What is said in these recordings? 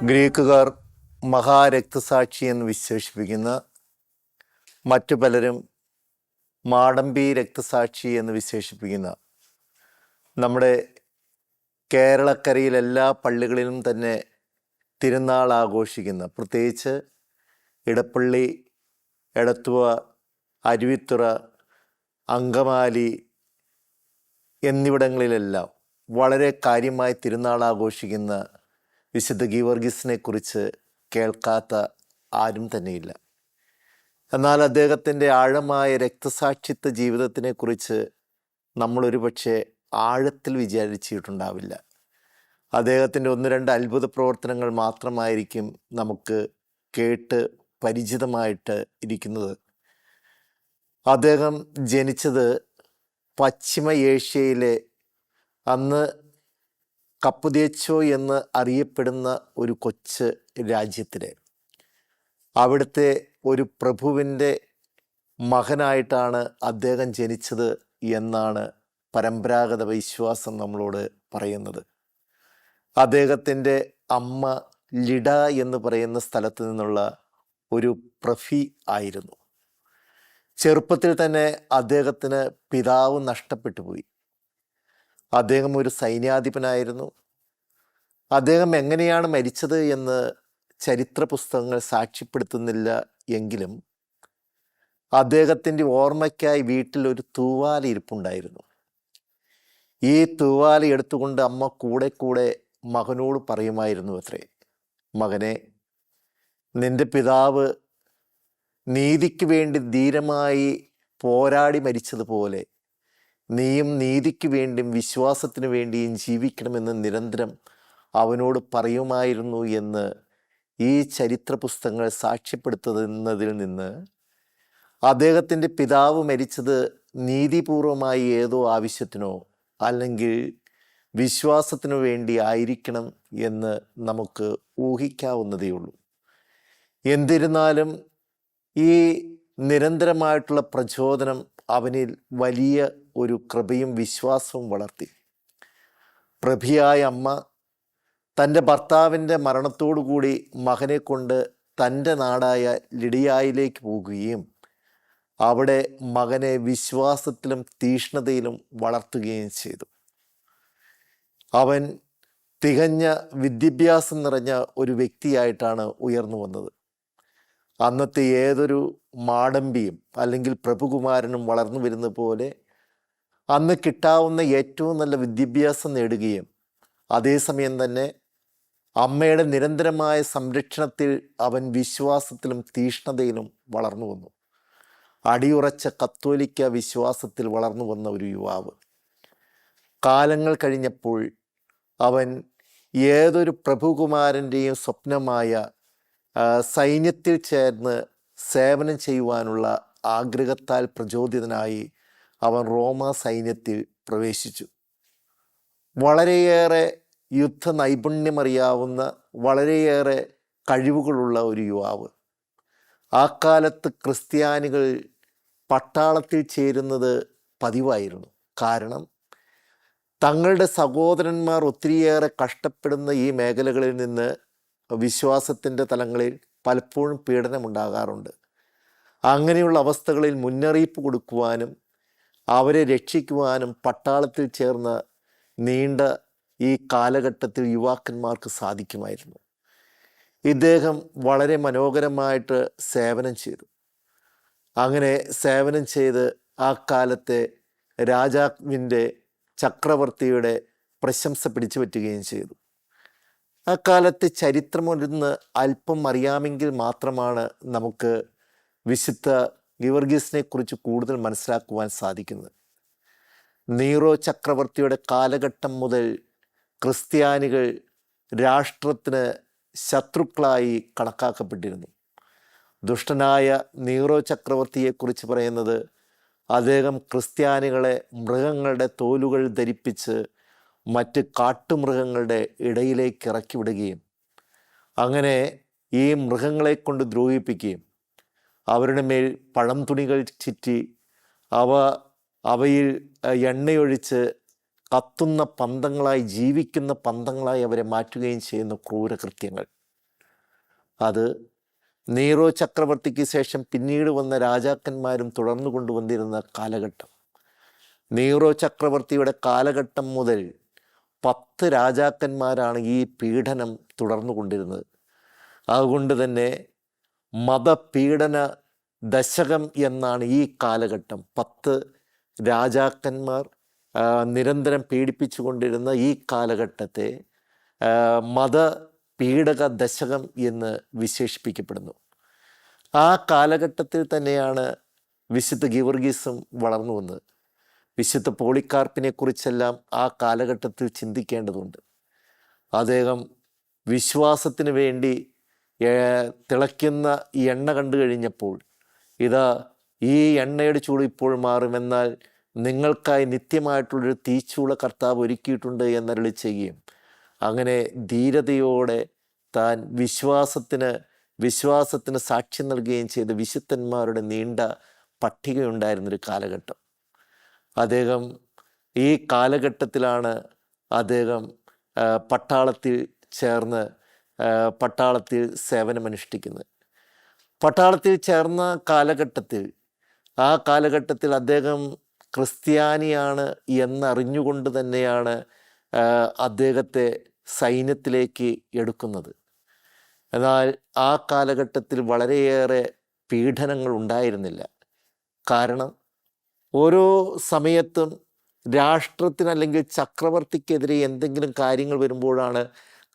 ഗ്രീക്കുകാർ മഹാരക്തസാക്ഷി എന്ന് വിശേഷിപ്പിക്കുന്ന, മറ്റു പലരും മാടമ്പി രക്തസാക്ഷി എന്ന് വിശേഷിപ്പിക്കുന്ന നമ്മുടെ കേരളക്കരയിൽ എല്ലാ പള്ളികളിലും തന്നെ തിരുനാൾ ആഘോഷിക്കുന്ന, പ്രത്യേകിച്ച് ഇടപ്പള്ളി, എടത്തുവ, അരുവിത്തുറ, അങ്കമാലി എന്നിവിടങ്ങളിലെല്ലാം വളരെ കാര്യമായി തിരുനാൾ ആഘോഷിക്കുന്ന വിശുദ്ധ ഗീവർഗീസിനെ കുറിച്ച് കേൾക്കാത്ത ആരും തന്നെയില്ല. എന്നാൽ അദ്ദേഹത്തിൻ്റെ ആഴമായ രക്തസാക്ഷിത്വ ജീവിതത്തിനെ കുറിച്ച് നമ്മളൊരു പക്ഷേ ആഴത്തിൽ വിചാരിച്ചിട്ടുണ്ടാവില്ല. അദ്ദേഹത്തിൻ്റെ ഒന്ന് രണ്ട് അത്ഭുത പ്രവർത്തനങ്ങൾ മാത്രമായിരിക്കും നമുക്ക് കേട്ട് പരിചിതമായിട്ട് ഇരിക്കുന്നത്. അദ്ദേഹം ജനിച്ചത് പശ്ചിമ ഏഷ്യയിലെ, അന്ന് കപ്പുദേച്ചോ എന്ന് അറിയപ്പെടുന്ന ഒരു കൊച്ച് രാജ്യത്തിലെ, അവിടുത്തെ ഒരു പ്രഭുവിൻ്റെ മകനായിട്ടാണ് അദ്ദേഹം ജനിച്ചത് എന്നാണ് പരമ്പരാഗത വിശ്വാസം നമ്മളോട് പറയുന്നത്. അദ്ദേഹത്തിൻ്റെ അമ്മ ലിഡ എന്ന് പറയുന്ന സ്ഥലത്ത് നിന്നുള്ള ഒരു പ്രഭി ആയിരുന്നു. ചെറുപ്പത്തിൽ തന്നെ അദ്ദേഹത്തിന് പിതാവ് നഷ്ടപ്പെട്ടു പോയി. അദ്ദേഹം ഒരു സൈന്യാധിപനായിരുന്നു. അദ്ദേഹം എങ്ങനെയാണ് മരിച്ചത് എന്ന് ചരിത്ര പുസ്തകങ്ങൾ സാക്ഷ്യപ്പെടുത്തുന്നില്ല എങ്കിലും അദ്ദേഹത്തിൻ്റെ ഓർമ്മയ്ക്കായി വീട്ടിൽ ഒരു തൂവാല ഇരിപ്പുണ്ടായിരുന്നു. ഈ തൂവാല എടുത്തുകൊണ്ട് അമ്മ കൂടെ കൂടെ മകനോട് പറയുമായിരുന്നു അത്രേ, മകനെ, നിന്റെ പിതാവ് നീതിക്ക് വേണ്ടി ധീരമായി പോരാടി മരിച്ചതുപോലെ നീയും നീതിക്ക് വേണ്ടിയും വിശ്വാസത്തിന് വേണ്ടിയും ജീവിക്കണമെന്ന് നിരന്തരം അവനോട് പറയുമായിരുന്നു എന്ന് ഈ ചരിത്ര പുസ്തകങ്ങൾ സാക്ഷ്യപ്പെടുത്തുന്നതിൽ നിന്ന് അദ്ദേഹത്തിൻ്റെ പിതാവ് മരിച്ചത് നീതിപൂർവമായി ഏതോ ആവശ്യത്തിനോ അല്ലെങ്കിൽ വിശ്വാസത്തിനു വേണ്ടി ആയിരിക്കണം എന്ന് നമുക്ക് ഊഹിക്കാവുന്നതേയുള്ളൂ. എന്നിരുന്നാലും ഈ നിരന്തരമായിട്ടുള്ള പ്രചോദനം അവനിൽ വലിയ ഒരു കൃപയും വിശ്വാസവും വളർത്തി. പ്രഭിയായ അമ്മ തൻ്റെ ഭർത്താവിൻ്റെ മരണത്തോടുകൂടി മകനെ കൊണ്ട് തൻ്റെ നാടായ ലിഡിയായിലേക്ക് പോകുകയും അവിടെ മകനെ വിശ്വാസത്തിലും തീഷ്ണതയിലും വളർത്തുകയും ചെയ്തു. അവൻ തികഞ്ഞ വിദ്യാഭ്യാസം നിറഞ്ഞ ഒരു വ്യക്തിയായിട്ടാണ് ഉയർന്നു വന്നത്. അന്നത്തെ ഏതൊരു മാടമ്പിയും അല്ലെങ്കിൽ പ്രഭുകുമാരനും വളർന്നു വരുന്ന പോലെ അന്ന് കിട്ടാവുന്ന ഏറ്റവും നല്ല വിദ്യാഭ്യാസം നേടുകയും അതേസമയം തന്നെ അമ്മയുടെ നിരന്തരമായ സംരക്ഷണത്തിൽ അവൻ വിശ്വാസത്തിലും തീഷ്ണതയിലും വളർന്നു വന്നു. അടിയുറച്ച കത്തോലിക്ക വിശ്വാസത്തിൽ വളർന്നു വന്ന ഒരു യുവാവ്. കാലങ്ങൾ കഴിഞ്ഞപ്പോൾ അവൻ ഏതൊരു പ്രഭുകുമാരൻ്റെയും സ്വപ്നമായ സൈന്യത്തിൽ ചേർന്ന് സേവനം ചെയ്യുവാനുള്ള ആഗ്രഹത്താൽ പ്രചോദിതനായി അവൻ റോമ സൈന്യത്തിൽ പ്രവേശിച്ചു. വളരെയേറെ യുദ്ധ നൈപുണ്യമറിയാവുന്ന, വളരെയേറെ കഴിവുകളുള്ള ഒരു യുവാവ്. ആ കാലത്ത് ക്രിസ്ത്യാനികൾ പട്ടാളത്തിൽ ചേരുന്നത് പതിവായിരുന്നു. കാരണം തങ്ങളുടെ സഹോദരന്മാർ ഒത്തിരിയേറെ കഷ്ടപ്പെടുന്ന ഈ മേഖലകളിൽ നിന്ന് വിശ്വാസത്തിൻ്റെ തലങ്ങളിൽ പലപ്പോഴും പീഡനമുണ്ടാകാറുണ്ട്. അങ്ങനെയുള്ള അവസ്ഥകളിൽ മുന്നറിയിപ്പ് കൊടുക്കുവാനും അവരെ രക്ഷിക്കുവാനും പട്ടാളത്തിൽ ചേർന്ന നീണ്ട ഈ കാലഘട്ടത്തിൽ യുവാക്കന്മാർക്ക് സാധിക്കുമായിരുന്നു. ഇദ്ദേഹം വളരെ മനോഹരമായിട്ട് സേവനം ചെയ്തു. അങ്ങനെ സേവനം ചെയ്ത് ആ കാലത്തെ രാജാവിൻ്റെ, ചക്രവർത്തിയുടെ പ്രശംസ പിടിച്ചു പറ്റുകയും ചെയ്തു. ആ കാലത്തെ ചരിത്രമൊന്ന് അല്പം അറിയാമെങ്കിൽ മാത്രമാണ് നമുക്ക് വിശുദ്ധ ഗീവർഗീസിനെ കുറിച്ച് കൂടുതൽ മനസ്സിലാക്കുവാൻ സാധിക്കുന്നത്. നീറോ ചക്രവർത്തിയുടെ കാലഘട്ടം മുതൽ ക്രിസ്ത്യാനികൾ രാഷ്ട്രത്തിന് ശത്രുക്കളായി കണക്കാക്കപ്പെട്ടിരുന്നു. ദുഷ്ടനായ നീറോ ചക്രവർത്തിയെക്കുറിച്ച് പറയുന്നത്, അദ്ദേഹം ക്രിസ്ത്യാനികളെ മൃഗങ്ങളുടെ തോലുകൾ ധരിപ്പിച്ച് മറ്റ് കാട്ടുമൃഗങ്ങളുടെ ഇടയിലേക്ക് ഇറക്കി വിടുകയും അങ്ങനെ ഈ മൃഗങ്ങളെ കൊണ്ട് ദ്രോഹിപ്പിക്കുകയും അവരുടെ മേൽ പഴം തുണികൾ ചുറ്റി അവയിൽ എണ്ണയൊഴിച്ച് കത്തുന്ന പന്തങ്ങളായി, ജീവിക്കുന്ന പന്തങ്ങളായി അവരെ മാറ്റുകയും ചെയ്യുന്ന ക്രൂരകൃത്യങ്ങൾ. അത് നീറോ ചക്രവർത്തിക്ക് ശേഷം പിന്നീട് വന്ന രാജാക്കന്മാരും തുടർന്നു കൊണ്ടുവന്നിരുന്ന കാലഘട്ടം. നീറോ ചക്രവർത്തിയുടെ കാലഘട്ടം മുതൽ 10 രാജാക്കന്മാരാണ് ഈ പീഡനം തുടർന്നു കൊണ്ടിരുന്നത്. അതുകൊണ്ട് തന്നെ മതപീഡന ദശകം എന്നാണ് ഈ കാലഘട്ടം. 10 രാജാക്കന്മാർ നിരന്തരം പീഡിപ്പിച്ചു കൊണ്ടിരുന്ന ഈ കാലഘട്ടത്തെ മതപീഡക ദശകം എന്ന് വിശേഷിപ്പിക്കപ്പെടുന്നു. ആ കാലഘട്ടത്തിൽ തന്നെയാണ് വിശുദ്ധ ഗീവർഗീസും വളർന്നു വന്നത്. വിശുദ്ധ പോളിക്കാർപ്പിനെ കുറിച്ചെല്ലാം ആ കാലഘട്ടത്തിൽ ചിന്തിക്കേണ്ടതുണ്ട്. അദ്ദേഹം വിശ്വാസത്തിന് വേണ്ടി തിളയ്ക്കുന്ന ഈ എണ്ണ കണ്ടു കഴിഞ്ഞപ്പോൾ, ഇതാ ഈ എണ്ണയുടെ ചൂട് ഇപ്പോൾ മാറുമെന്നാൽ നിങ്ങൾക്കായി നിത്യമായിട്ടുള്ളൊരു തീച്ചൂള കർത്താവ് ഒരുക്കിയിട്ടുണ്ട് എന്നരുളി ചെയ്യുകയും അങ്ങനെ ധീരതയോടെ താൻ വിശ്വാസത്തിന് സാക്ഷ്യം നൽകുകയും ചെയ്ത വിശുദ്ധന്മാരുടെ നീണ്ട പട്ടികയുണ്ടായിരുന്നൊരു കാലഘട്ടം. അദ്ദേഹം ഈ കാലഘട്ടത്തിലാണ് അദ്ദേഹം പട്ടാളത്തിൽ ചേർന്ന് പട്ടാളത്തിൽ സേവനമനുഷ്ഠിക്കുന്നത്. പട്ടാളത്തിൽ ചേർന്ന ആ കാലഘട്ടത്തിൽ അദ്ദേഹം ക്രിസ്ത്യാനിയാണ് എന്നറിഞ്ഞുകൊണ്ട് തന്നെയാണ് അദ്ദേഹത്തെ സൈന്യത്തിലേക്ക് എടുക്കുന്നത്. എന്നാൽ ആ കാലഘട്ടത്തിൽ വളരെയേറെ പീഡനങ്ങൾ ഉണ്ടായിരുന്നില്ല. കാരണം ഓരോ സമയത്തും രാഷ്ട്രത്തിന് അല്ലെങ്കിൽ ചക്രവർത്തിക്കെതിരെ എന്തെങ്കിലും കാര്യങ്ങൾ വരുമ്പോഴാണ്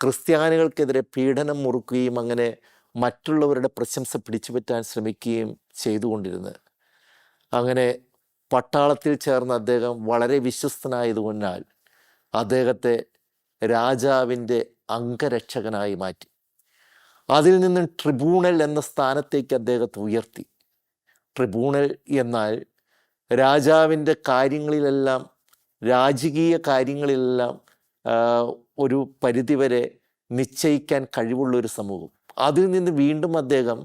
ക്രിസ്ത്യാനികൾക്കെതിരെ പീഡനം മുറുക്കുകയും അങ്ങനെ മറ്റുള്ളവരുടെ പ്രശംസ പിടിച്ചുപറ്റാൻ ശ്രമിക്കുകയും ചെയ്തുകൊണ്ടിരുന്നത്. അങ്ങനെ പട്ടാളത്തിൽ ചേർന്ന അദ്ദേഹം വളരെ വിശ്വസ്തനായതുകൊണ്ടാൽ അദ്ദേഹത്തെ രാജാവിൻ്റെ അംഗരക്ഷകനായി മാറ്റി. അതിൽ നിന്നും ട്രിബ്യൂണൽ എന്ന സ്ഥാനത്തേക്ക് അദ്ദേഹത്തെ ഉയർത്തി. ട്രിബ്യൂണൽ എന്നാൽ രാജാവിൻ്റെ കാര്യങ്ങളിലെല്ലാം, രാജകീയ കാര്യങ്ങളിലെല്ലാം ഒരു പരിധിവരെ നിശ്ചയിക്കാൻ കഴിവുള്ളൊരു സമൂഹം. അതിൽ നിന്ന് വീണ്ടും അദ്ദേഹം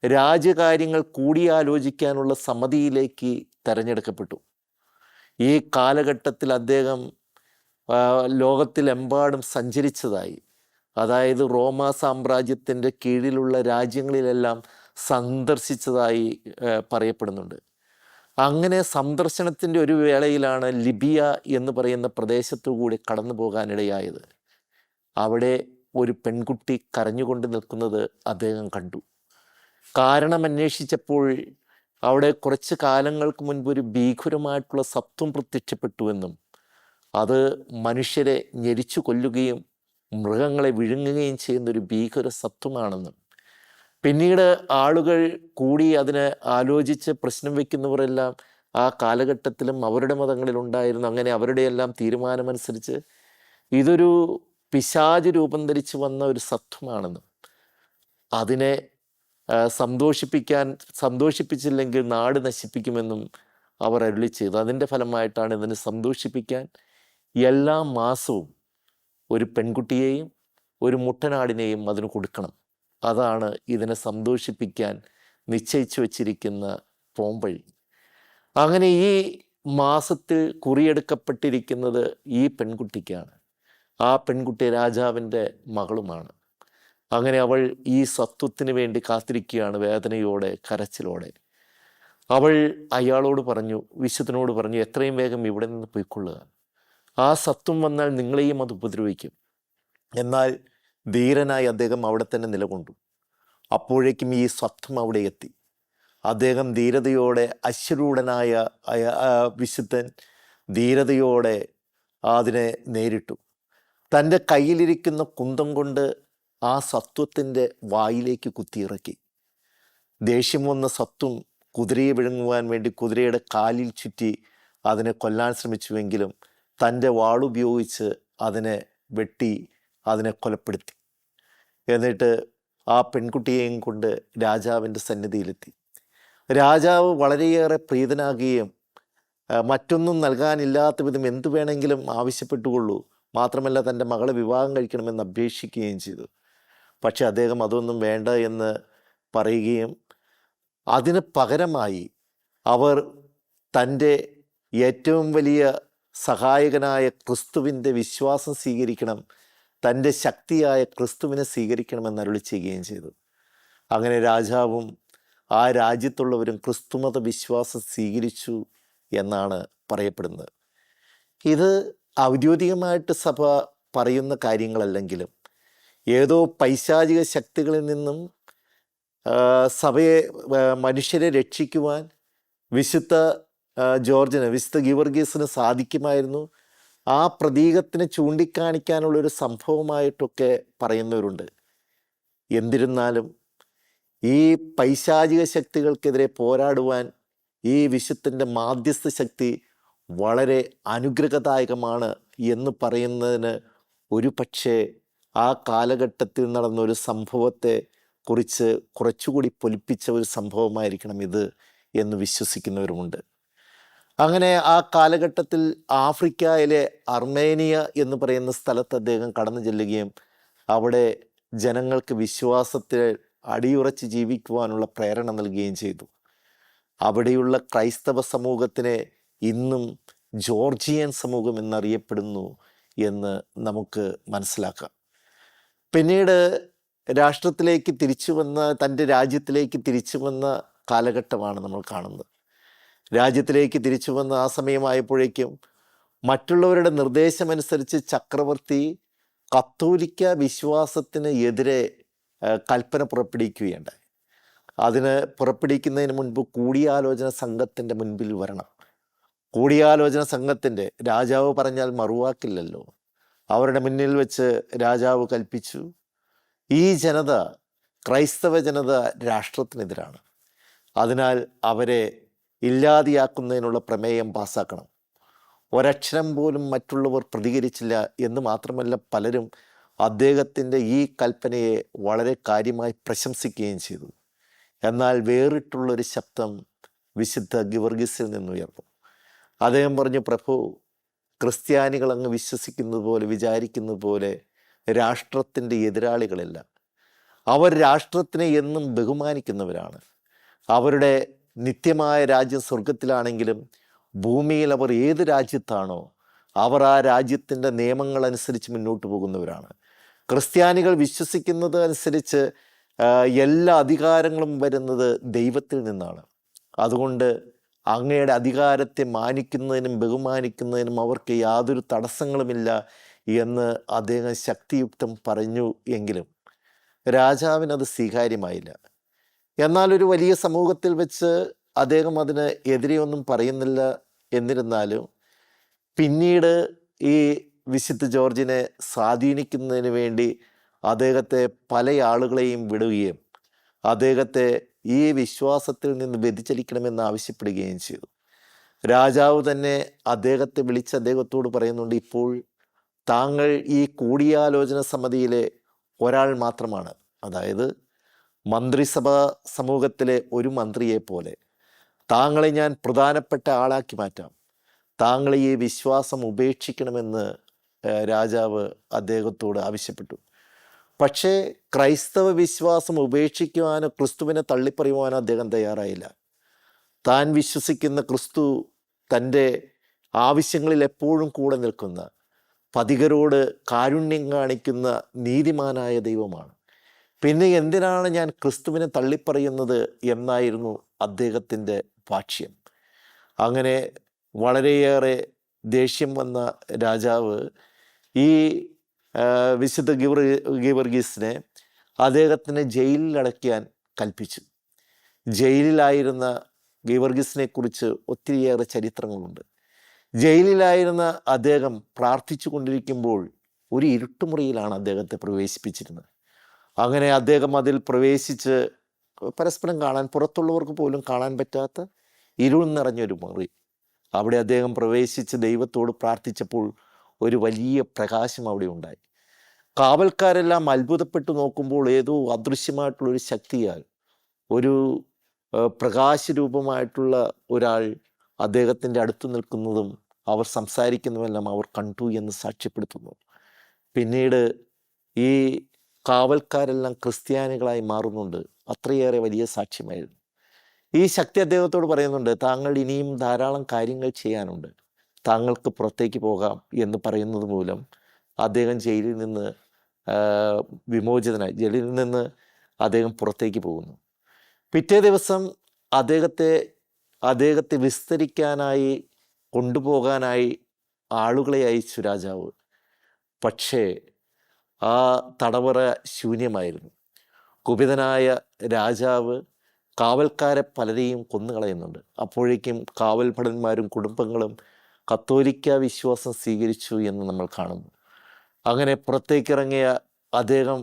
രാജ്യകാര്യങ്ങൾ കൂടിയാലോചിക്കാനുള്ള സമിതിയിലേക്ക് തിരഞ്ഞെടുക്കപ്പെട്ടു. ഈ കാലഘട്ടത്തിൽ അദ്ദേഹം ലോകത്തിലെമ്പാടും സഞ്ചരിച്ചതായി, അതായത് റോമാ സാമ്രാജ്യത്തിൻ്റെ കീഴിലുള്ള രാജ്യങ്ങളിലെല്ലാം സന്ദർശിച്ചതായി പറയപ്പെടുന്നുണ്ട്. അങ്ങനെ സന്ദർശനത്തിൻ്റെ ഒരു വേളയിലാണ് ലിബിയ എന്ന് പറയുന്ന പ്രദേശത്തു കൂടി കടന്നു പോകാനിടയായത്. അവിടെ ഒരു പെൺകുട്ടി കരഞ്ഞുകൊണ്ട് നിൽക്കുന്നത് അദ്ദേഹം കണ്ടു. കാരണം അന്വേഷിച്ചപ്പോൾ അവിടെ കുറച്ച് കാലങ്ങൾക്ക് മുൻപ് ഒരു ഭീകരമായിട്ടുള്ള സത്വം പ്രത്യക്ഷപ്പെട്ടുവെന്നും അത് മനുഷ്യരെ ഞെരിച്ചു കൊല്ലുകയും മൃഗങ്ങളെ വിഴുങ്ങുകയും ചെയ്യുന്നൊരു ഭീകര സത്വമാണെന്നും പിന്നീട് ആളുകൾ കൂടി അതിനെ ആലോചിച്ച് പ്രശ്നം വയ്ക്കുന്നവരെല്ലാം ആ കാലഘട്ടത്തിലും അവരുടെ മതങ്ങളിലുണ്ടായിരുന്നു. അങ്ങനെ അവരുടെയെല്ലാം തീരുമാനമനുസരിച്ച് ഇതൊരു പിശാച് രൂപം ധരിച്ച് വന്ന ഒരു സത്വമാണെന്നും അതിനെ സന്തോഷിപ്പിച്ചില്ലെങ്കിൽ നാട് നശിപ്പിക്കുമെന്നും അവർ അരുളി ചെയ്തു. അതിൻ്റെ ഫലമായിട്ടാണ് ഇതിനെ സന്തോഷിപ്പിക്കാൻ എല്ലാ മാസവും ഒരു പെൺകുട്ടിയെയും ഒരു മുട്ടനാടിനെയും അതിന് കൊടുക്കണം. അതാണ് ഇതിനെ സന്തോഷിപ്പിക്കാൻ നിശ്ചയിച്ചു വച്ചിരിക്കുന്ന പോംവഴി. അങ്ങനെ ഈ മാസത്തിൽ കുറിയെടുക്കപ്പെട്ടിരിക്കുന്നത് ഈ പെൺകുട്ടിക്കാണ്. ആ പെൺകുട്ടി രാജാവിൻ്റെ മകളുമാണ്. അങ്ങനെ അവൾ ഈ സത്വത്തിന് വേണ്ടി കാത്തിരിക്കുകയാണ്, വേദനയോടെ, കരച്ചിലോടെ. അവൾ അയാളോട് പറഞ്ഞു, വിശുദ്ധനോട് പറഞ്ഞു, എത്രയും വേഗം ഇവിടെ നിന്ന് പോയിക്കൊള്ളുക. ആ സത്വം വന്നാൽ നിങ്ങളെയും അത് ഉപദ്രവിക്കും. എന്നാൽ ധീരനായി അദ്ദേഹം അവിടെ തന്നെ നിലകൊണ്ടു. അപ്പോഴേക്കും ഈ സത്വം അവിടെ എത്തി. അദ്ദേഹം ധീരതയോടെ, അശ്വരൂഢനായ വിശുദ്ധൻ ധീരതയോടെ അതിനെ നേരിട്ടു. തൻ്റെ കയ്യിലിരിക്കുന്ന കുന്തം കൊണ്ട് ആ സത്വത്തിൻ്റെ വായിലേക്ക് കുത്തിയിറക്കി. ദേഷ്യം വന്ന സത്വം കുതിരയെ വിഴുങ്ങുവാൻ വേണ്ടി കുതിരയുടെ കാലിൽ ചുറ്റി അതിനെ കൊല്ലാൻ ശ്രമിച്ചുവെങ്കിലും തൻ്റെ വാളുപയോഗിച്ച് അതിനെ വെട്ടി അതിനെ കൊലപ്പെടുത്തി. എന്നിട്ട് ആ പെൺകുട്ടിയെയും കൊണ്ട് രാജാവിൻ്റെ സന്നിധിയിലെത്തി. രാജാവ് വളരെയേറെ പ്രീതനാകുകയും മറ്റൊന്നും നൽകാനില്ലാത്ത വിധം എന്തു വേണമെങ്കിലും ആവശ്യപ്പെട്ടുകൊള്ളൂ, മാത്രമല്ല തൻ്റെ മകളെ വിവാഹം കഴിക്കണമെന്ന് അപേക്ഷിക്കുകയും ചെയ്തു. പക്ഷെ അദ്ദേഹം അതൊന്നും വേണ്ട എന്ന് പറയുകയും അതിന് പകരമായി അവർ തൻ്റെ ഏറ്റവും വലിയ സഹായകനായ ക്രിസ്തുവിൻ്റെ വിശ്വാസം സ്വീകരിക്കണം, തൻ്റെ ശക്തിയായ ക്രിസ്തുവിനെ സ്വീകരിക്കണമെന്ന് അരുളി ചെയ്യുകയും ചെയ്തു. അങ്ങനെ രാജാവും ആ രാജ്യത്തുള്ളവരും ക്രിസ്തുമത വിശ്വാസം സ്വീകരിച്ചു എന്നാണ് പറയപ്പെടുന്നത്. ഇത് ഔദ്യോഗികമായിട്ട് സഭ പറയുന്ന കാര്യങ്ങളല്ലെങ്കിലും ഏതോ പൈശാചിക ശക്തികളിൽ നിന്നും സഭയെ മനുഷ്യരെ രക്ഷിക്കുവാൻ വിശുദ്ധ വിശുദ്ധ ഗീവർഗീസിന് സാധിക്കുമായിരുന്നു. ആ പ്രതീകത്തിന് ചൂണ്ടിക്കാണിക്കാനുള്ളൊരു സംഭവമായിട്ടൊക്കെ പറയുന്നവരുണ്ട്. എന്നിരുന്നാലും ഈ പൈശാചിക ശക്തികൾക്കെതിരെ പോരാടുവാൻ ഈ വിശുദ്ധൻ്റെ മാധ്യസ്ഥ ശക്തി വളരെ അനുഗ്രഹദായകമാണ് എന്ന് പറയുന്നതിന് ഒരു പക്ഷേ ആ കാലഘട്ടത്തിൽ നടന്നൊരു സംഭവത്തെ കുറിച്ച് കുറച്ചുകൂടി പൊലിപ്പിച്ച ഒരു സംഭവമായിരിക്കണം ഇത് എന്ന് വിശ്വസിക്കുന്നവരുമുണ്ട്. അങ്ങനെ ആ കാലഘട്ടത്തിൽ ആഫ്രിക്കയിലെ അർമേനിയ എന്ന് പറയുന്ന സ്ഥലത്ത് അദ്ദേഹം കടന്നു ചെല്ലുകയും അവിടെ ജനങ്ങൾക്ക് വിശ്വാസത്തിൽ അടിയുറച്ച് ജീവിക്കുവാനുള്ള പ്രേരണ നൽകുകയും ചെയ്തു. അവിടെയുള്ള ക്രൈസ്തവ സമൂഹത്തിനെ ഇന്നും ജോർജിയൻ സമൂഹം എന്നറിയപ്പെടുന്നു എന്ന് നമുക്ക് മനസ്സിലാക്കാം. പിന്നീട് രാഷ്ട്രത്തിലേക്ക് തിരിച്ചു വന്ന തൻ്റെ രാജ്യത്തിലേക്ക് തിരിച്ചു വന്ന കാലഘട്ടമാണ് നമ്മൾ കാണുന്നത്. രാജ്യത്തിലേക്ക് തിരിച്ചു വന്ന ആ സമയമായപ്പോഴേക്കും മറ്റുള്ളവരുടെ നിർദ്ദേശമനുസരിച്ച് ചക്രവർത്തി കത്തോലിക്ക വിശ്വാസത്തിന് എതിരെ കൽപ്പന പുറപ്പെടുവിക്കുകയുണ്ടായി. അതിന് പുറപ്പെടുവിക്കുന്നതിന് മുൻപ് കൂടിയാലോചന സംഘത്തിൻ്റെ മുൻപിൽ വരണം. കൂടിയാലോചന സംഘത്തിൻ്റെ രാജാവ് പറഞ്ഞാൽ മറുവാക്കില്ലല്ലോ. അവരുടെ മുന്നിൽ വെച്ച് രാജാവ് കൽപ്പിച്ചു, ഈ ജനത, ക്രൈസ്തവ ജനത രാഷ്ട്രത്തിനെതിരാണ്. അതിനാൽ അവരെ ഇല്ലാതെയാക്കുന്നതിനുള്ള പ്രമേയം പാസ്സാക്കണം. ഒരക്ഷരം പോലും മറ്റുള്ളവർ പ്രതികരിച്ചില്ല. എന്ന് മാത്രമല്ല, പലരും അദ്ദേഹത്തിൻ്റെ ഈ കൽപ്പനയെ വളരെ കാര്യമായി പ്രശംസിക്കുകയും ചെയ്തു. എന്നാൽ വേറിട്ടുള്ളൊരു ശബ്ദം വിശുദ്ധ ഗീവർഗീസിൽ നിന്നുയർന്നു. അദ്ദേഹം പറഞ്ഞു, പ്രഭു, ക്രിസ്ത്യാനികൾ അങ്ങ് വിശ്വസിക്കുന്നത് പോലെ, വിചാരിക്കുന്നത് പോലെ രാഷ്ട്രത്തിൻ്റെ എതിരാളികളല്ല. അവർ രാഷ്ട്രത്തിനെ എന്നും ബഹുമാനിക്കുന്നവരാണ്. അവരുടെ നിത്യമായ രാജ്യം സ്വർഗത്തിലാണെങ്കിലും ഭൂമിയിൽ അവർ ഏത് രാജ്യത്താണോ അവർ ആ രാജ്യത്തിൻ്റെ നിയമങ്ങളനുസരിച്ച് മുന്നോട്ട് പോകുന്നവരാണ്. ക്രിസ്ത്യാനികൾ വിശ്വസിക്കുന്നത് അനുസരിച്ച് എല്ലാ അധികാരങ്ങളും വരുന്നത് ദൈവത്തിൽ നിന്നാണ്. അതുകൊണ്ട് അങ്ങയുടെ അധികാരത്തെ മാനിക്കുന്നതിനും ബഹുമാനിക്കുന്നതിനും അവർക്ക് യാതൊരു തടസ്സങ്ങളുമില്ല എന്ന് അദ്ദേഹം ശക്തിയുക്തം പറഞ്ഞു. എങ്കിലും രാജാവിനത് സ്വീകാര്യമായില്ല. എന്നാൽ ഒരു വലിയ സമൂഹത്തിൽ വെച്ച് അദ്ദേഹം അതിന് എതിരെയൊന്നും പറയുന്നില്ല. എന്നിരുന്നാലും പിന്നീട് ഈ വിശുദ്ധ ജോർജിനെ സ്വാധീനിക്കുന്നതിന് വേണ്ടി അദ്ദേഹത്തെ പല ആളുകളെയും വിടുകയും അദ്ദേഹത്തെ ഈ വിശ്വാസത്തിൽ നിന്ന് വ്യതിചലിക്കണമെന്ന് ആവശ്യപ്പെടുകയും ചെയ്തു. രാജാവ് തന്നെ അദ്ദേഹത്തെ വിളിച്ച് അദ്ദേഹത്തോട് പറയുന്നുണ്ട്, ഇപ്പോൾ താങ്കൾ ഈ കൂടിയാലോചന സമിതിയിലെ ഒരാൾ മാത്രമാണ്. അതായത് മന്ത്രിസഭാ സമൂഹത്തിലെ ഒരു മന്ത്രിയെ പോലെ താങ്കളെ ഞാൻ പ്രധാനപ്പെട്ട ആളാക്കി മാറ്റാം. താങ്കൾ ഈ വിശ്വാസം ഉപേക്ഷിക്കണമെന്ന് രാജാവ് അദ്ദേഹത്തോട് ആവശ്യപ്പെട്ടു. പക്ഷേ ക്രൈസ്തവ വിശ്വാസം ഉപേക്ഷിക്കുവാനോ ക്രിസ്തുവിനെ തള്ളിപ്പറയുവാനോ അദ്ദേഹം തയ്യാറായില്ല. താൻ വിശ്വസിക്കുന്ന ക്രിസ്തു തൻ്റെ ആവശ്യങ്ങളിൽ എപ്പോഴും കൂടെ നിൽക്കുന്ന, പതികരോട് കാരുണ്യം കാണിക്കുന്ന നീതിമാനായ ദൈവമാണ്. പിന്നെ എന്തിനാണ് ഞാൻ ക്രിസ്തുവിനെ തള്ളിപ്പറയുന്നത് എന്നായിരുന്നു അദ്ദേഹത്തിൻ്റെ ഭാഷ്യം. അങ്ങനെ വളരെയേറെ ദേഷ്യം വന്ന രാജാവ് ഈ വിശുദ്ധ ഗീവർഗീസിനെ അദ്ദേഹത്തിന് ജയിലിൽ അടയ്ക്കാൻ കൽപ്പിച്ചു. ജയിലിലായിരുന്ന ഗീവർഗീസിനെ കുറിച്ച് ഒത്തിരിയേറെ ചരിത്രങ്ങളുണ്ട്. ജയിലിലായിരുന്ന അദ്ദേഹം പ്രാർത്ഥിച്ചു കൊണ്ടിരിക്കുമ്പോൾ ഒരു ഇരുട്ടുമുറിയിലാണ് അദ്ദേഹത്തെ പ്രവേശിപ്പിച്ചിരുന്നത്. അങ്ങനെ അദ്ദേഹം അതിൽ പ്രവേശിച്ച് പരസ്പരം കാണാൻ, പുറത്തുള്ളവർക്ക് പോലും കാണാൻ പറ്റാത്ത ഇരുൾ നിറഞ്ഞൊരു മുറി, അവിടെ അദ്ദേഹം പ്രവേശിച്ച് ദൈവത്തോട് പ്രാർത്ഥിച്ചപ്പോൾ ഒരു വലിയ പ്രകാശം അവിടെ ഉണ്ടായി. കാവൽക്കാരെല്ലാം അത്ഭുതപ്പെട്ടു നോക്കുമ്പോൾ ഏതോ അദൃശ്യമായിട്ടുള്ളൊരു ശക്തിയാൽ ഒരു പ്രകാശരൂപമായിട്ടുള്ള ഒരാൾ അദ്ദേഹത്തിൻ്റെ അടുത്ത് നിൽക്കുന്നതും അവർ സംസാരിക്കുന്നതുമെല്ലാം അവർ കണ്ടു എന്ന് സാക്ഷ്യപ്പെടുത്തുന്നു. പിന്നീട് ഈ കാവൽക്കാരെല്ലാം ക്രിസ്ത്യാനികളായി മാറുന്നുണ്ട്. അത്രയേറെ വലിയ സാക്ഷ്യമായിരുന്നു. ഈ ശക്തി അദ്ദേഹത്തോട് പറയുന്നുണ്ട്, താങ്കൾ ഇനിയും ധാരാളം കാര്യങ്ങൾ ചെയ്യാനുണ്ട്, താങ്കൾക്ക് പുറത്തേക്ക് പോകാം എന്ന് പറയുന്നത് മൂലം അദ്ദേഹം ജയിലിൽ നിന്ന് വിമോചിതനായി. ജയിലിൽ നിന്ന് അദ്ദേഹം പുറത്തേക്ക് പോകുന്നു. പിറ്റേ ദിവസം അദ്ദേഹത്തെ വിസ്തരിക്കാനായി കൊണ്ടുപോകാനായി ആളുകളെ അയച്ചു രാജാവ്. പക്ഷേ ആ തടവറ ശൂന്യമായിരുന്നു. കുപിതനായ രാജാവ് കാവൽക്കാരെ പലരെയും കൊന്നുകളയുന്നുണ്ട്. അപ്പോഴേക്കും കാവൽഭടന്മാരും കുടുംബങ്ങളും കത്തോലിക്ക വിശ്വാസം സ്വീകരിച്ചു എന്ന് നമ്മൾ കാണുന്നു. അങ്ങനെ പുറത്തേക്കിറങ്ങിയ അദ്ദേഹം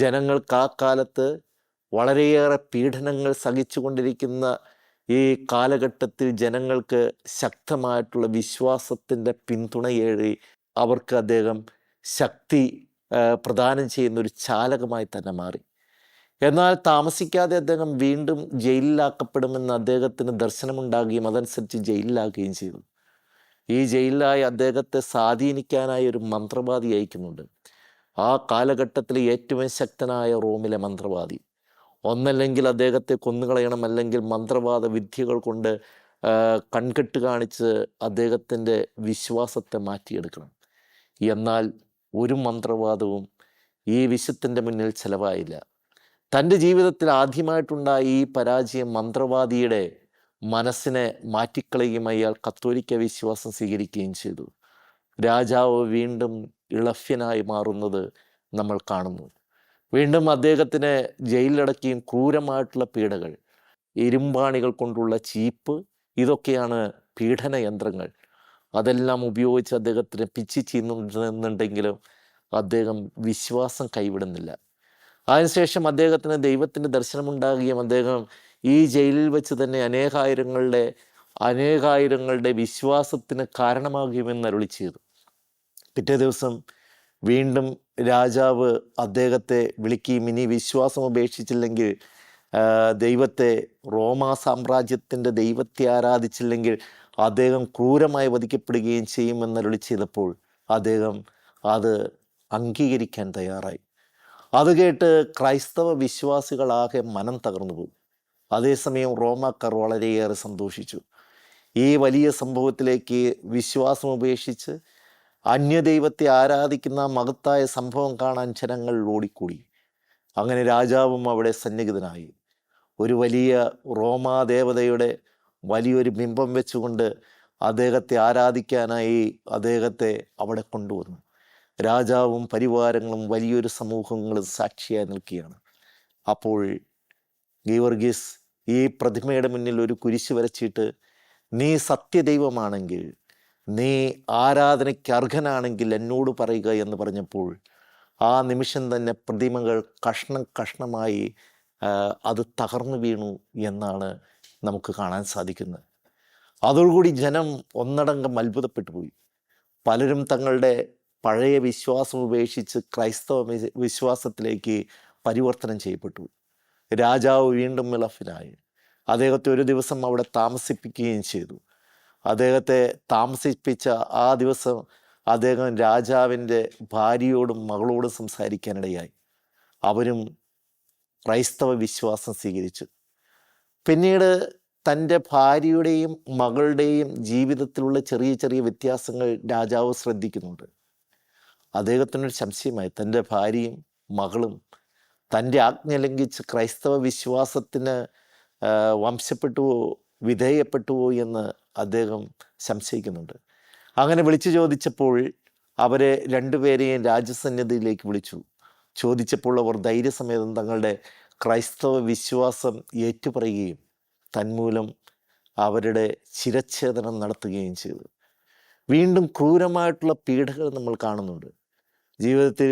ജനങ്ങൾക്ക് ആ കാലത്ത് വളരെയേറെ പീഡനങ്ങൾ സഹിച്ചുകൊണ്ടിരിക്കുന്ന ഈ കാലഘട്ടത്തിൽ ജനങ്ങൾക്ക് ശക്തമായിട്ടുള്ള വിശ്വാസത്തിൻ്റെ പിന്തുണയേറി അവർക്ക് അദ്ദേഹം ശക്തി പ്രദാനം ചെയ്യുന്ന ഒരു ചാലകമായി തന്നെ മാറി. എന്നാൽ താമസിക്കാതെ അദ്ദേഹം വീണ്ടും ജയിലിലാക്കപ്പെടുമെന്ന് അദ്ദേഹത്തിന് ദർശനമുണ്ടാകുകയും അതനുസരിച്ച് ജയിലിലാകുകയും ചെയ്തു. ഈ ജയിലിലായി അദ്ദേഹത്തെ സ്വാധീനിക്കാനായി ഒരു മന്ത്രവാദി അയക്കുന്നുണ്ട്. ആ കാലഘട്ടത്തിലെ ഏറ്റവും ശക്തനായ റോമിലെ മന്ത്രവാദി. ഒന്നല്ലെങ്കിൽ അദ്ദേഹത്തെ കൊന്നുകളയണം, അല്ലെങ്കിൽ മന്ത്രവാദ വിദ്യകൾ കൊണ്ട് കൺകെട്ട് കാണിച്ച് അദ്ദേഹത്തിൻ്റെ വിശ്വാസത്തെ മാറ്റിയെടുക്കണം. എന്നാൽ ഒരു മന്ത്രവാദവും ഈ വിശുദ്ധൻ്റെ മുന്നിൽ ചെലവായില്ല. തൻ്റെ ജീവിതത്തിൽ ആദ്യമായിട്ടുണ്ടായ ഈ പരാജയം മന്ത്രവാദിയുടെ മനസ്സിനെ മാറ്റിക്കളയുകയും അയാൾ കത്തോലിക്ക വിശ്വാസം സ്വീകരിക്കുകയും ചെയ്തു. രാജാവ് വീണ്ടും ഇളഭ്യനായി മാറുന്നത് നമ്മൾ കാണുന്നു. വീണ്ടും അദ്ദേഹത്തിനെ ജയിലിലടക്കുകയും ക്രൂരമായിട്ടുള്ള പീഡകൾ, ഇരുമ്പാണികൾ കൊണ്ടുള്ള ചീപ്പ്, ഇതൊക്കെയാണ് പീഡന യന്ത്രങ്ങൾ. അതെല്ലാം ഉപയോഗിച്ച് അദ്ദേഹത്തിനെ പിച്ചി ചെയ്യുന്നുണ്ടെങ്കിലും അദ്ദേഹം വിശ്വാസം കൈവിടുന്നില്ല. അതിനുശേഷം അദ്ദേഹത്തിന് ദൈവത്തിൻ്റെ ദർശനമുണ്ടാകുകയും അദ്ദേഹം ഈ ജയിലിൽ വെച്ച് തന്നെ അനേകായിരങ്ങളുടെ വിശ്വാസത്തിന് കാരണമാകുമെന്ന് അരുളി ചെയ്തു. പിറ്റേ ദിവസം വീണ്ടും രാജാവ് അദ്ദേഹത്തെ വിളിക്കുകയും ഇനി വിശ്വാസം ഉപേക്ഷിച്ചില്ലെങ്കിൽ, ദൈവത്തെ, റോമാ സാമ്രാജ്യത്തിൻ്റെ ദൈവത്തെ ആരാധിച്ചില്ലെങ്കിൽ അദ്ദേഹം ക്രൂരമായി വധിക്കപ്പെടുകയും ചെയ്യുമെന്ന് അരുളി ചെയ്തപ്പോൾ അദ്ദേഹം അത് അംഗീകരിക്കാൻ തയ്യാറായി. അത് കേട്ട് ക്രൈസ്തവ വിശ്വാസികളാകെ മനം തകർന്നു പോയി. അതേസമയം റോമാക്കാർ വളരെയേറെ സന്തോഷിച്ചു. ഈ വലിയ സംഭവത്തിലേക്ക് വിശ്വാസം ഉപേക്ഷിച്ച് അന്യദൈവത്തെ ആരാധിക്കുന്ന മഹത്തായ സംഭവം കാണാൻ ജനങ്ങൾ ഓടിക്കൂടി. അങ്ങനെ രാജാവും അവിടെ സന്നിഹിതനായി. ഒരു വലിയ റോമാദേവതയുടെ വലിയൊരു ബിംബം വെച്ചുകൊണ്ട് അദ്ദേഹത്തെ ആരാധിക്കാനായി അദ്ദേഹത്തെ അവിടെ കൊണ്ടുവന്നു. രാജാവും പരിവാരങ്ങളും വലിയൊരു സമൂഹങ്ങളും സാക്ഷിയായി നിൽക്കുകയാണ്. അപ്പോൾ ഗീവർഗീസ് ഈ പ്രതിമയുടെ മുന്നിൽ ഒരു കുരിശ് വരച്ചിട്ട്, നീ സത്യദൈവമാണെങ്കിൽ, നീ ആരാധനയ്ക്ക് അർഹനാണെങ്കിൽ എന്നോട് പറയുക എന്ന് പറഞ്ഞപ്പോൾ ആ നിമിഷം തന്നെ പ്രതിമകൾ കഷ്ണം കഷ്ണമായി അത് തകർന്നു വീണു എന്നാണ് നമുക്ക് കാണാൻ സാധിക്കുന്നത്. അതോടുകൂടി ജനം ഒന്നടങ്കം അത്ഭുതപ്പെട്ടു പോയി. പലരും തങ്ങളുടെ പഴയ വിശ്വാസം ഉപേക്ഷിച്ച് ക്രൈസ്തവ വിശ്വാസത്തിലേക്ക് പരിവർത്തനം ചെയ്യപ്പെട്ടു. രാജാവ് വീണ്ടും ഇളഭ്യനായി. അദ്ദേഹത്തെ ഒരു ദിവസം അവിടെ താമസിപ്പിക്കുകയും ചെയ്തു. അദ്ദേഹത്തെ താമസിപ്പിച്ച ആ ദിവസം അദ്ദേഹം രാജാവിൻ്റെ ഭാര്യയോടും മകളോടും സംസാരിക്കാനിടയായി. അവരും ക്രൈസ്തവ വിശ്വാസം സ്വീകരിച്ചു. പിന്നീട് തൻ്റെ ഭാര്യയുടെയും മകളുടെയും ജീവിതത്തിലുള്ള ചെറിയ ചെറിയ വ്യത്യാസങ്ങൾ രാജാവ് ശ്രദ്ധിക്കുന്നുണ്ട്. അദ്ദേഹത്തിനൊരു സംശയമായി, തൻ്റെ ഭാര്യയും മകളും തൻ്റെ ആജ്ഞ ലംഘിച്ച് ക്രൈസ്തവ വിശ്വാസത്തിന് വംശപ്പെട്ടുവോ വിധേയപ്പെട്ടുവോ എന്ന് അദ്ദേഹം സംശയിക്കുന്നുണ്ട്. അങ്ങനെ വിളിച്ചു ചോദിച്ചപ്പോൾ അവരെ രണ്ടുപേരെയും രാജസന്നിധിയിലേക്ക് വിളിച്ചു. ചോദിച്ചപ്പോൾ അവർ ധൈര്യസമേതം തങ്ങളുടെ ക്രൈസ്തവ വിശ്വാസം ഏറ്റുപറയുകയും തന്മൂലം അവരുടെ ശിരച്ഛേദനം നടത്തുകയും ചെയ്തു. വീണ്ടും ക്രൂരമായിട്ടുള്ള പീഡകൾ നമ്മൾ കാണുന്നുണ്ട്. ജീവിതത്തിൽ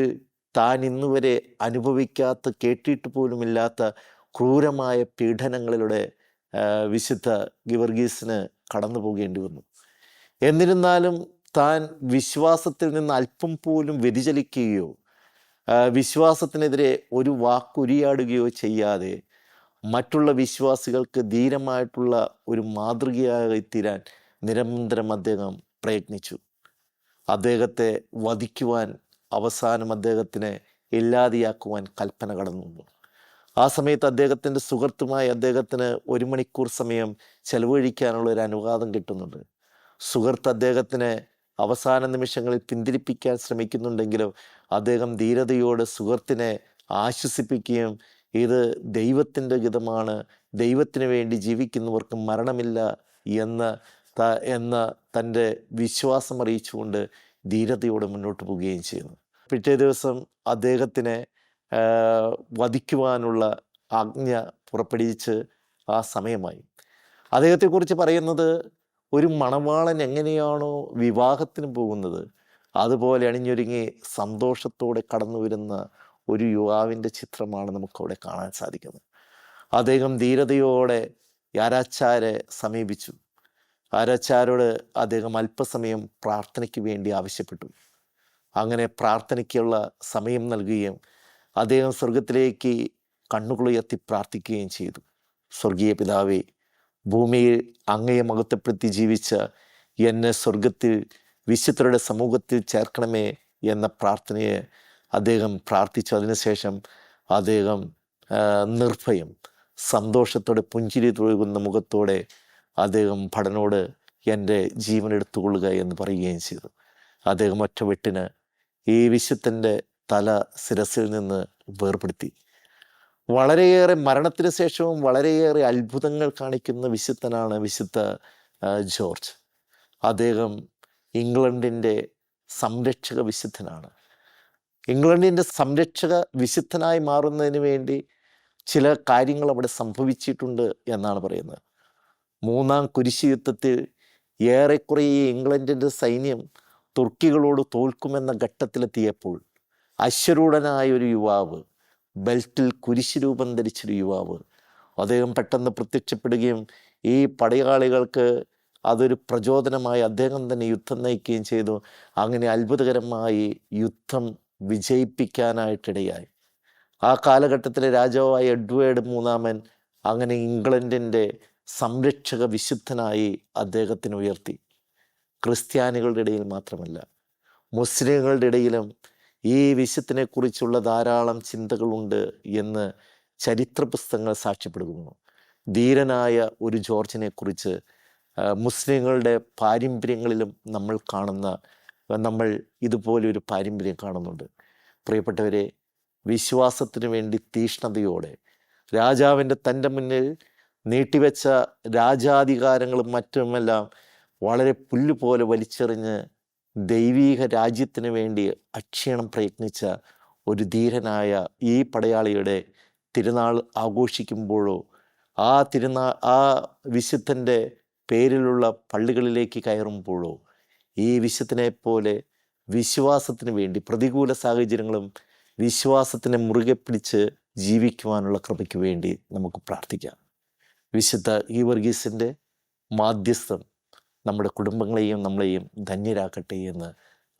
താൻ ഇന്നുവരെ അനുഭവിക്കാത്ത, കേട്ടിട്ട് പോലുമില്ലാത്ത ക്രൂരമായ പീഡനങ്ങളിലൂടെ വിശുദ്ധ ഗീവർഗീസിന് കടന്നു പോകേണ്ടി വന്നു. എന്നിരുന്നാലും താൻ വിശ്വാസത്തിൽ നിന്ന് അല്പം പോലും വ്യതിചലിക്കുകയോ വിശ്വാസത്തിനെതിരെ ഒരു വാക്കുരിയാടുകയോ ചെയ്യാതെ മറ്റുള്ള വിശ്വാസികൾക്ക് ധീരമായിട്ടുള്ള ഒരു മാതൃകയായി തീരാൻ നിരന്തരം അദ്ദേഹം പ്രയത്നിച്ചു. അദ്ദേഹത്തെ വധിക്കുവാൻ, അവസാനം അദ്ദേഹത്തിനെ ഇല്ലാതെയാക്കുവാൻ കൽപ്പന കടന്നു വന്നു. ആ സമയത്ത് അദ്ദേഹത്തിൻ്റെ സുഹൃത്തുമായി അദ്ദേഹത്തിന് 1 മണിക്കൂർ സമയം ചെലവഴിക്കാനുള്ള ഒരു അനുവാദം കിട്ടുന്നുണ്ട്. സുഹൃത്ത് അദ്ദേഹത്തിനെ അവസാന നിമിഷങ്ങളിൽ പിന്തിരിപ്പിക്കാൻ ശ്രമിക്കുന്നുണ്ടെങ്കിലും അദ്ദേഹം ധീരതയോടെ സുഹൃത്തിനെ ആശ്വസിപ്പിക്കുകയും ഇത് ദൈവത്തിൻ്റെ ഗീതമാണ്, ദൈവത്തിന് വേണ്ടി ജീവിക്കുന്നവർക്ക് മരണമില്ല എന്ന് എന്ന തൻ്റെ വിശ്വാസം അറിയിച്ചുകൊണ്ട് ധീരതയോടെ മുന്നോട്ട് പോവുകയും ചെയ്യുന്നു. പിറ്റേ ദിവസം അദ്ദേഹത്തിനെ വധിക്കുവാനുള്ള ആജ്ഞ പുറപ്പെടുവിച്ച് ആ സമയമായി. അദ്ദേഹത്തെക്കുറിച്ച് പറയുന്നത്, ഒരു മണവാളൻ എങ്ങനെയാണോ വിവാഹത്തിന് പോകുന്നത് അതുപോലെ അണിഞ്ഞൊരുങ്ങി സന്തോഷത്തോടെ കടന്നു വരുന്ന ഒരു യുവാവിൻ്റെ ചിത്രമാണ് നമുക്കവിടെ കാണാൻ സാധിക്കുന്നത്. അദ്ദേഹം ധീരതയോടെ ആരാച്ചാരെ സമീപിച്ചു. ആരാച്ചാരോട് അദ്ദേഹം അല്പസമയം പ്രാർത്ഥനയ്ക്ക് വേണ്ടി ആവശ്യപ്പെട്ടു. അങ്ങനെ പ്രാർത്ഥനയ്ക്കുള്ള സമയം നൽകുകയും അദ്ദേഹം സ്വർഗത്തിലേക്ക് കണ്ണുകളുയർത്തി പ്രാർത്ഥിക്കുകയും ചെയ്തു. സ്വർഗീയ പിതാവേ, ഭൂമിയിൽ അങ്ങയെ മഹത്വപ്പെടുത്തി ജീവിച്ച എന്നെ സ്വർഗത്തിൽ വിശുദ്ധരുടെ സമൂഹത്തിൽ ചേർക്കണമേ എന്ന പ്രാർത്ഥനയെ അദ്ദേഹം പ്രാർത്ഥിച്ചു. അതിനുശേഷം അദ്ദേഹം നിർഭയം സന്തോഷത്തോടെ പുഞ്ചിരി തൊഴുകുന്ന മുഖത്തോടെ അദ്ദേഹം ഭടനോട് എൻ്റെ ജീവൻ എടുത്തുകൊള്ളുക എന്ന് പറയുകയും ചെയ്തു. അദ്ദേഹം ഒറ്റവെട്ടിന് ഈ വിശുദ്ധൻ്റെ തല ശിരസിൽ നിന്ന് വേർപെടുത്തി. വളരെയേറെ മരണത്തിന് ശേഷവും വളരെയേറെ അത്ഭുതങ്ങൾ കാണിക്കുന്ന വിശുദ്ധനാണ് വിശുദ്ധ ജോർജ്. അദ്ദേഹം ഇംഗ്ലണ്ടിൻ്റെ സംരക്ഷക വിശുദ്ധനാണ്. ഇംഗ്ലണ്ടിൻ്റെ സംരക്ഷക വിശുദ്ധനായി മാറുന്നതിന് വേണ്ടി ചില കാര്യങ്ങൾ അവിടെ സംഭവിച്ചിട്ടുണ്ട് എന്നാണ് പറയുന്നത്. മൂന്നാം കുരിശ് യുദ്ധത്തിൽ ഏറെക്കുറെ ഇംഗ്ലണ്ടിൻ്റെ സൈന്യം തുർക്കികളോട് തോൽക്കുമെന്ന ഘട്ടത്തിലെത്തിയപ്പോൾ അശ്വരൂഢനായ ഒരു യുവാവ്, ബെൽറ്റിൽ കുരിശ് രൂപം ധരിച്ചൊരു യുവാവ്, അദ്ദേഹം പെട്ടെന്ന് പ്രത്യക്ഷപ്പെടുകയും ഈ പടയാളികൾക്ക് അതൊരു പ്രചോദനമായി അദ്ദേഹം തന്നെ യുദ്ധം നയിക്കുകയും ചെയ്തു. അങ്ങനെ അത്ഭുതകരമായി യുദ്ധം വിജയിപ്പിക്കാനായിട്ടിടയായി. ആ കാലഘട്ടത്തിലെ രാജാവായ എഡ്വേർഡ് മൂന്നാമൻ അങ്ങനെ ഇംഗ്ലണ്ടിൻ്റെ സംരക്ഷക വിശുദ്ധനായി അദ്ദേഹത്തിന് ഉയർത്തി. ക്രിസ്ത്യാനികളുടെ ഇടയിൽ മാത്രമല്ല, മുസ്ലിങ്ങളുടെ ഇടയിലും ഈ വിശുദ്ധനെക്കുറിച്ചുള്ള ധാരാളം ചിന്തകളുണ്ട് എന്ന് ചരിത്ര പുസ്തകങ്ങൾ സാക്ഷ്യപ്പെടുന്നു. ധീരനായ ഒരു ജോർജിനെക്കുറിച്ച് മുസ്ലിങ്ങളുടെ പാരമ്പര്യങ്ങളിലും നമ്മൾ ഇതുപോലെ ഒരു പാരമ്പര്യം കാണുന്നുണ്ട്. പ്രിയപ്പെട്ടവരെ, വിശ്വാസത്തിന് വേണ്ടി തീഷ്ണതയോടെ രാജാവിൻ്റെ തൻ്റെ മുന്നിൽ നീട്ടിവെച്ച രാജാധികാരങ്ങളും മറ്റുമെല്ലാം വളരെ പുല്ലുപോലെ വലിച്ചെറിഞ്ഞ് ദൈവീക രാജ്യത്തിന് വേണ്ടി അക്ഷീണം പ്രയത്നിച്ച ഒരു ധീരനായ ഈ പടയാളിയുടെ തിരുനാൾ ആഘോഷിക്കുമ്പോഴോ ആ വിശുദ്ധൻ്റെ പേരിലുള്ള പള്ളികളിലേക്ക് കയറുമ്പോഴോ ഈ വിശുദ്ധനെ പോലെ വിശ്വാസത്തിന് വേണ്ടി പ്രതികൂല സാഹചര്യങ്ങളും വിശ്വാസത്തിനെ മുറുകെ പിടിച്ച് ജീവിക്കുവാനുള്ള കൃപയ്ക്ക് വേണ്ടി നമുക്ക് പ്രാർത്ഥിക്കാം. വിശുദ്ധ ഗീവർഗീസിൻ്റെ മാധ്യസ്ഥം നമ്മുടെ കുടുംബങ്ങളെയും നമ്മളെയും ധന്യരാക്കട്ടെ എന്ന്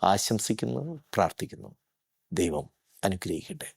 ആശംസിക്കുന്നു, പ്രാർത്ഥിക്കുന്നു. ദൈവം അനുഗ്രഹിക്കട്ടെ.